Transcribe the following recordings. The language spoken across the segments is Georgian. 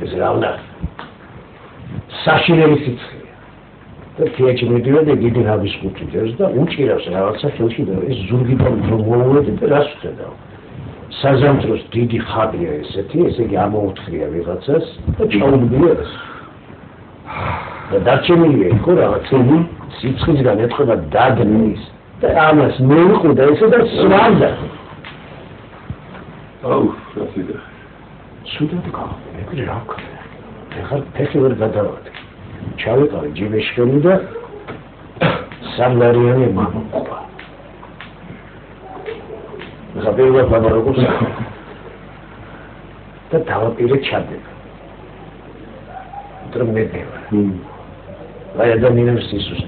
ეს რა უნდა საშინელი სიცხეა და თეატრში მიდიოდა და დიდი რაბის ხუთი დევს და უჭირავს რაღაცა ხელში და ეს ზურგი და მოულოდე და რას ვხედავ საზამთროს დიდი ხაბია ესეთი ესე იგი ამოუთხრია ვიღაცას და ჩაუდგია ეს და დარჩენილია იქო რაღაცები სიცხისგან ეთქება დადნის და ამას მეუყვდა ესე და სვამდა აუ რასიდა სუდად გავიგე რა ვქნა ეხლა ფეხი ვერ გადავადი ჩავიყავი ჯიბეში ხელი და სამლარიანი მამოყვა ეხლა პირველად ლაბორატორს და დავაპირე ჩადება დრომედევა რა ადამიანს ისუს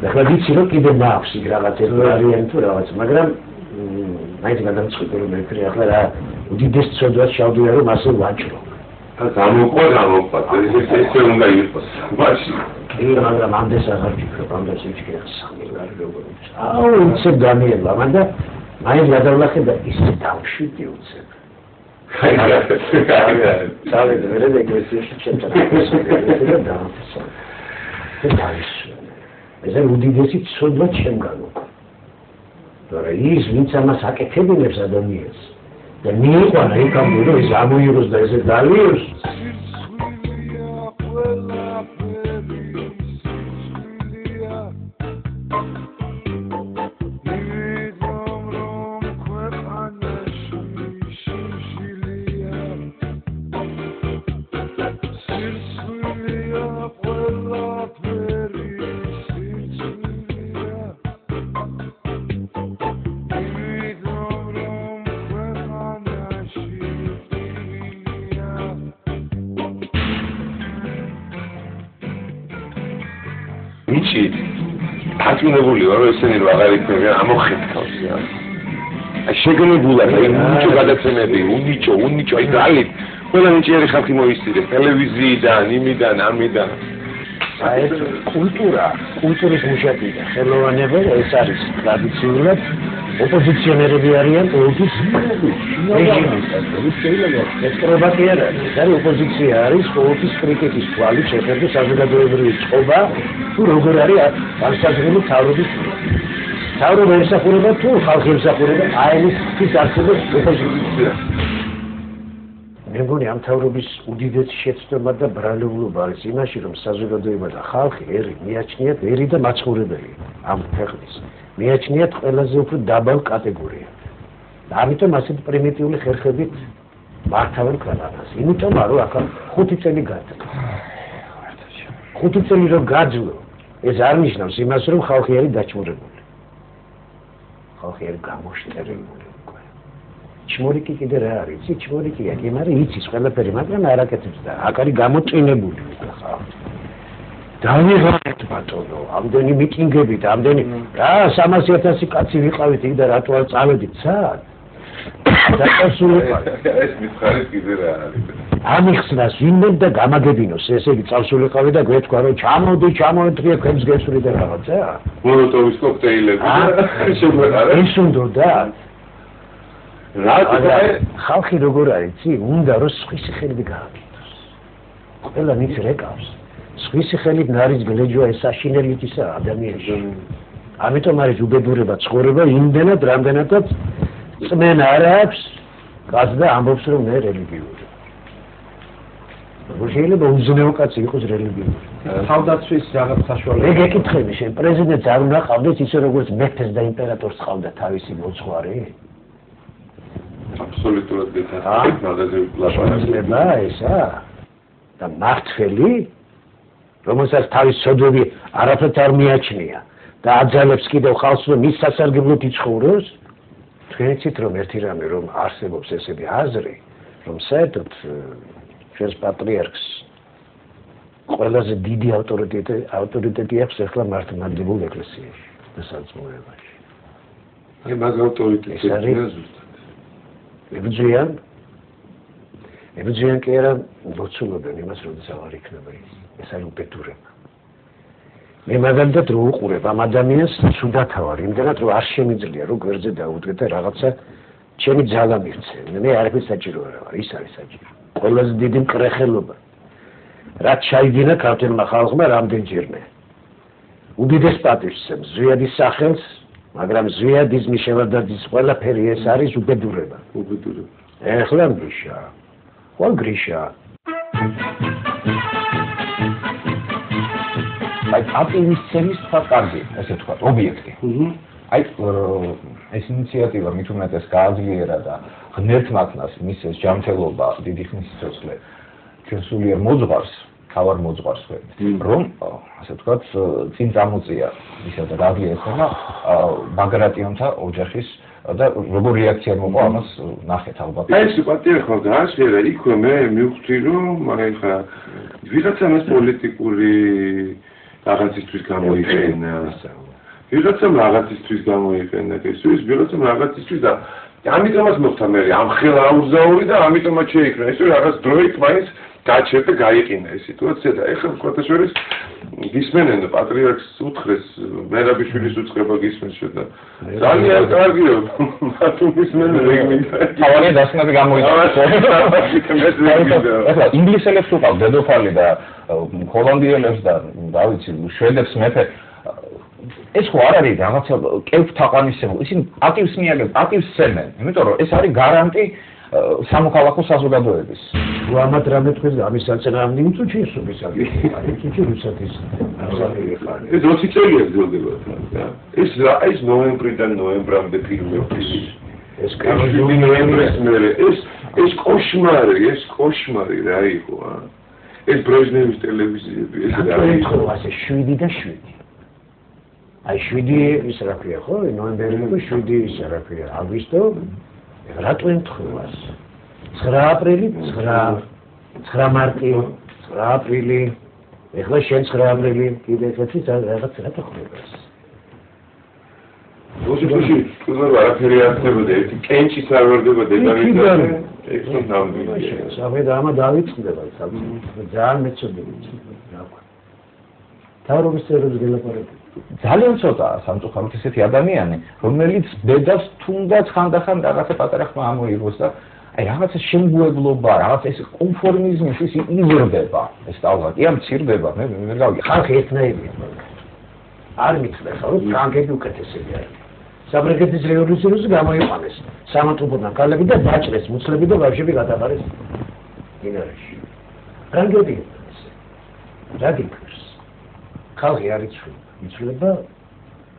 ეხლა ვიცი რომ კიდე მაქვს იქ რაღაც ერლარიანი თუ რაღაც მაგრამ მაინც გადამწყვეტი რომ მე ახლა რა უდიდეს ცოდვას ჩავდივარ რომ ასე ვაჭრო და გამოყვა ესე უნდა იყოს მაშინ კი მაგრამ ამდენს აღარ ვფიქრობ ამდენს ვიჩქერა სამი ლარი როგორ ის აუ უცებ განიელა მანდა მაინც გადავლახე და ისე დავშვიდი უცებ დავე მე ეგრესიაში ჩემთან და დავასწავლე და დავისვენე ეს უდიდესი ცოდვა ჩემგანო და ის ვინც ამას აკეთებინებს ადამიანს და მიიყვანა იქამდე რომ ეს ამოიღოს და ესე დალიოს დაწუნებული ვარ რომ ესენი რო აღარ იქნება ამოხეთქავს რა აი შეგნებულად აი ნიჭო გადაცემები უნიჭო აი ძალით ყველა ნიჭიერი ხალხი მოისწრებს ტელევიზიიდან იმიდან ამიდან აი კულტურის მუშაკია ხელოვანება ეს არის ტრადიციულად ოპოზიციონერები არიან ყოველთვის რეჟიმის ეს პრობატი არ არის ეს არის ოპოზიცია არის ყოველთვის კრიტიკის თვალით შეხედა საზოგადოებრივი წყობა თუ როგორ არის განსაზღვრული თავრობის თავრობა ემსახურება თუ ხალხი ემსახურება აი ეს არსებობს ოპოზიცია მე მგონი ამ თავრობის უდიდესი შეცდომა და ბრალეულობა არის იმაში რომ საზოგადოება და ხალხი ერი მიაჩნიათ ერი და მაცხოვრებელი ამ ქვეყნის მიაჩნიათ ყველაზე უფრო დაბალ კატეგორიად. და ამიტომ ასეთ პრიმიტიული ხერხებით მართავენ ქვეყანას. იმიტომ რომ აქ 5 წელი გადა. 5 წელი რომ გაძლო, ეს არ ნიშნავს იმას რომ ხალხი არის დაჩმურებული. ხალხი არის გამოშტერებული. ჩმორიკი კიდე რა არის? იცი ჩმორიკია, კი, მაგრამ იცის ყველაფერი, მაგრამ არ აკეთებს და აქ არის გამოწინებული ხალხი. დავიღალეთ ბატონო, ამდენი მიტინგებით, ამდენი რა 300,000 კაცი ვიყავით იქ და რატო არ წავედით სად? დაწესული ეს მითხარით კიდე რა არის? ამიხსნას ვინმე და გამაგებინოს, ესე იგი წავსულიყავი და გვეთქვა რომ ჩამოეთრია ქემს გესული და რაღაცა? მოლოტოვის კოქტეილები ეს უნდა რა ხალხი როგორ არის, იცი? უნდა რომ სხვისი ხელები გააკეთოს. ყველა მის რეკავს. სხვისი ხელით ნარის გლეჯვა ეს საშინელითისა ადამიანში. ამიტომ არის უბედურება ცხოვრება იმდენად რამდენადაც წმენ არ აქვს კაცს და ამბობს რომ მე რელიგიური. შეიძლება უზნეო კაცი იყოს რელიგიური. თავდაცვის რაღაც საშუალება. ეგ ეკითხები შენ პრეზიდენტს არ უნდა ყავდეს ისე როგორც მეფეს და იმპერატორს ყავდა თავისი მოძღვარი? აბსოლუტურად გეთანხმებით მაგაზე ლაპარაკება ესა და მართველი რომელსაც თავის ცოდვები არაფერს არ მიაჩნია და აძალებს კიდევ ხალხს რომ მის სასარგებლოდ იცხოვროს თქვენ იცით რომ ერთი რამე რომ არსებობს ესეთი აზრი რომ საერთოდ ჩვენს პატრიარქს ყველაზე დიდი ავტორიტეტი აქვს ახლა მართლმადიდებულ ეკლესიაში და საზღვრებაში აი მაგ ავტორიტეტს ებრძვიან კი არა მოცულობენ იმას როდესაც აღარ იქნება ეს არის უბედურება მე მაგალითად რო უყურებ ამ ადამიანს ცუდათავარ იმდენად რომ არ შემიძლია რომ გვერდზე დაუდგე და რაღაცა ჩემი ძალა მიღწე, მე არაფერს საჭირო არ ვარ, ის არის საჭირო. ყველაზე დიდი მკრეხელობა. რაც ჩაიდინა ქართულმა ხალხმა რამდენჯერმე. უდიდეს პატივსცემს ზვიადის სახელს, მაგრამ ზვიადის მიშევარდაძის ყველაფერი ეს არის უბედურება. უბედურება. ეხლა გრიშა. ხო გრიშა. აი პატივისცემის ფაქტი, ესე თქვა, ობიექტი. აი ეს ინიციატივა მით უმეტეს გააძლიერა და ღმერთმათნას მისცეს ჯანმრთელობა დიდი ხნის სიცოცხლე ჩვენ სულიერ მოძღვარს, თავარ მოძღვარს რომ ასე ვთქვათ წინ წამოწია ისა და რადიო ეხება ბაგრატიონთა ოჯახის და როგორ რეაქცია მოყვა ამას ნახეთ ალბათ. აი ეს პატივი ხო გააშერა იქვე მე მივხვდი რომ აი ხა ვიღაცამ ეს პოლიტიკური რაღაცისთვის გამოიყენა. ვიღაცამ რაღაცისთვის გამოიყენა ეს ის ვიღაცამ რაღაცისთვის და ამიტომაც მოხდა მე ამ ხელა აუზაური და ამიტომაც შეიქნა ეს რაღაც დროით მაინც გაჩერდა გაიყინა ეს სიტუაცია და ეხლა ყოველთვის გისმენენ პატრიარქს უთხრეს მერაბიშვილის უწყება გისმენს და ძალიან კარგია მათუ გისმენენ რეგმინდა თავარი დასკვნები გამოიწვია ეხლა ინგლისელებს უყავ დედოფალი და ჰოლანდიელებს და რა ვიცი შვედებს მეფე ეს ხო არ არის რაღაცა კეფთაყვანისმცემელი ისინი პატივს მიაგებენ პატივს სცემენ იმიტომ რომ ეს არის გარანტი სამოქალაქო საზოგადოების ამათ რამე თქვენ ამის საწინააღმდეგო მიწუჩი ისობისაკი მიწუჩი რუსეთის ეს 20 წელია გრძელდება ეს ნოემბრიდან ნოემბრამდე ფილმები ეს კანონი ნოემბრის მერე ეს კოშმარი რა იყო ეს ბრეჟნევის ტელევიზიები ეს რა იყო ასე 7 და 7 აი 7 ის რა ქვია ხო ნოემბერი იყო 7 ის რა ქვია აგვისტო რატო ემთხვევას 9 აპრილი 9 მარტი 9 აპრილი ეხლა შენ 9 აპრილი კიდე ერთი რაღაც რატო ხდება რუსეთში კულტურა არაფერი არ ხდებოდა ერთი კენჭის არ ვარდება დედამიწაზე ეს ნამდვილია სამე და ამა დავიწყდება ძალიან მეცოდები თავრობის წერილს გელაპარაკე ძალიან ცოტაა სამწუხაროდ ესეთი ადამიანი რომელიც დედას თუნდაც ხანდახან რაღაცა პატარა ხმა ამოიღოს და აი რაღაცა შემგუებლობა რაღაცა ეს კონფორმიზმის ის იზრდება ეს ალბათ ამ ცირდება მე ვერ გავიგე ხალხი ერთნაირია არ მithles რომ ფრანგები უკეთესები არიან საბრიგეთის რევოლუციაზე გამოიყვანეს სამართლებოდან ქალები და დაჭრეს მუცლები და ბავშვები გადაყარეს დინარეში ფრანგები რა გიქრს ხალხი არ იცვლება იცვლება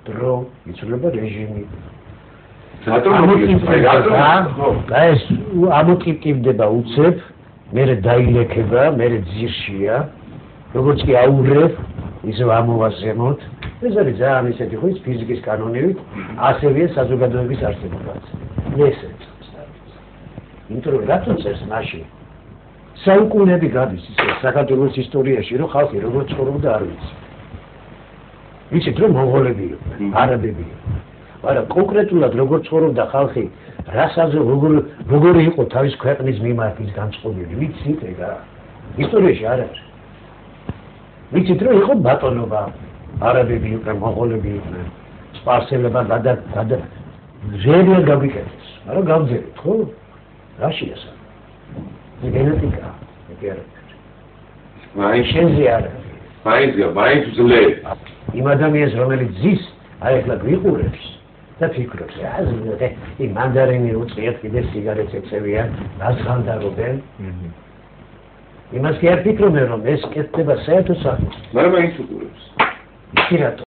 დრო იცვლება რეჟიმი ეს ამოტკივდება უცებ მერე დაილექება მერე ძირშია როგორც კი აურევ ისევ ამოვაზემოთ ეს არის ძალიან ისეთი ხო ის ფიზიკის კანონებით ასევეა საზოგადოების არსებობაც ესეც იმიტომ რომ რატო წერს მაშინ საუკუნეები გადის ისე საქართველოს ისტორიაში რომ ხალხი როგორ ცხოვრობდა არ ვიცი ვიცით რომ მონღოლები იყვნენ არაბები მაგრამ კონკრეტულად როგორ ცხოვრობდა ხალხი რასაზე როგორი იყო თავის ქვეყნის მიმართ ის განწყობილი ვიცით ეგა ისტორიაში არ არის ვიცით რომ იყო ბატონობა არაბები იყვნენ მონღოლები იყვნენ სპარსელებმა ძალიან გაგვიკეთეს მაგრამ გავძერეთ ხო რაში ეს გენეტიკა ეგ არის შენზე არ არის მაინც ძლე იმ ადამიანს რომელიც ზის აი ახლა გვიყურებს და ფიქრობს რა ის მანდარინი უწიეთ კიდე სიგარეტს ეწევიან რას ხანდარობენ იმას კი არ ფიქრობენ რომ ეს კეთდება საერთო საქმეს მაგრამ მაინც უყურებს ისი რატო